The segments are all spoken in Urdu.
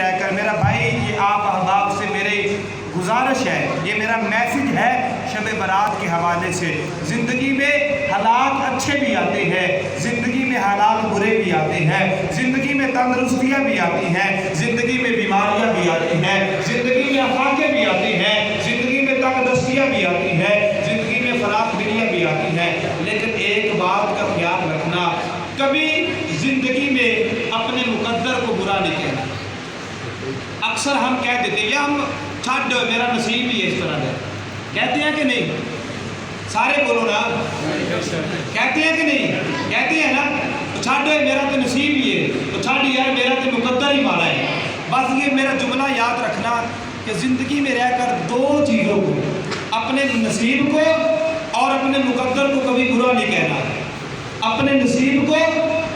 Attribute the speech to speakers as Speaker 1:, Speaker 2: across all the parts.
Speaker 1: رہ کر میرا بھائی یہ آپ احباب سے میرے گزارش ہے، یہ میرا میسج ہے شب برات کے حوالے سے، زندگی میں حالات اچھے بھی آتے ہیں، زندگی میں حالات برے بھی آتے ہیں، زندگی میں تندرستیاں بھی آتی ہیں، زندگی میں بیماریاں بھی آتی ہیں، زندگی میں آفاقیں بھی آتی ہیں، زندگی میں تنگ دستیاں بھی آتی ہیں، زندگی میں فراق دلیاں بھی آتی ہیں، لیکن ایک بات کا خیال رکھنا، کبھی زندگی میں اپنے مقدر کو برا نہیں کہنا۔ اکثر ہم کہہ دیتے ہیں یا ہم چھڈ میرا نصیب ہی ہے اس طرح کا، کہتے ہیں کہ نہیں؟ سارے بولو نا، کہتے ہیں کہ نہیں؟ کہتے ہیں نا، تو چھڈ میرا تو نصیب ہی ہے، تو چھڈ یار میرا تو مقدر ہی مالا ہے۔ بس یہ میرا جملہ یاد رکھنا کہ زندگی میں رہ کر دو چیزوں کو، اپنے نصیب کو اور اپنے مقدر کو کبھی برا نہیں کہنا، اپنے نصیب کو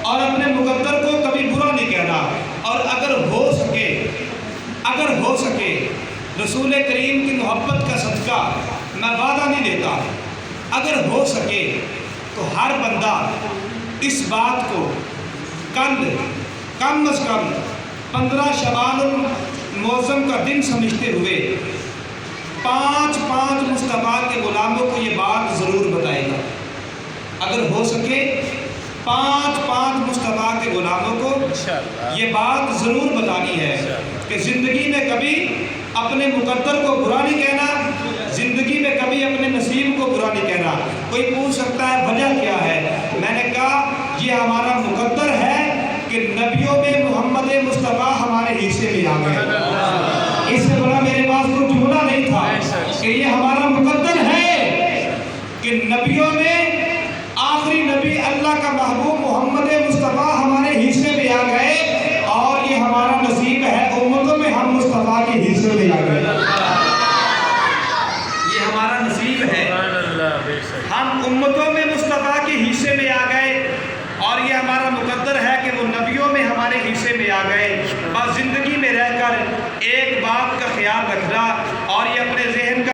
Speaker 1: اور اپنے مقدر کو کبھی برا نہیں کہنا، اور اگر ہو سکے رسول کریم کی محبت کا صدقہ میں وعدہ نہیں دیتا، اگر ہو سکے تو ہر بندہ اس بات کو کل کم از کم 15 شعبان المعظم کا دن سمجھتے ہوئے 5 مصطفیٰ کے غلاموں کو یہ بات ضرور بتائے گا۔ اگر ہو سکے 5 مصطفیٰ کے غلاموں کو یہ بات ضرور بتانی ہے کہ زندگی میں کبھی اپنے مقدر کو برا نہیں کہنا، زندگی میں کبھی اپنے نصیب کو برا نہیں کہنا۔ کوئی پوچھ سکتا ہے وجہ کیا ہے؟ میں نے کہا یہ ہمارا مقدر ہے کہ نبیوں میں محمد مصطفیٰ ہمارے حصے میں آ گئے۔ اس سے بڑا میرے پاس کوئی جملہ نہیں تھا کہ یہ ہمارا مقدر ہے کہ نبیوں میں آخری نبی اللہ کا محبوب محمد مصطفیٰ ہمارے حصے میں آ گئے، اور یہ ہمارا نصیب ہے امتوں میں ہم مصطفیٰ کے حصے میں آ گئے۔ یہ ہمارا نصیب ہے، ہم امتوں میں مصطفیٰ کے حصے میں آ گئے، اور یہ ہمارا مقدر ہے کہ وہ نبیوں میں ہمارے حصے میں آ گئے۔ بس زندگی میں رہ کر ایک بات کا خیال رکھنا، اور یہ اپنے ذہن کا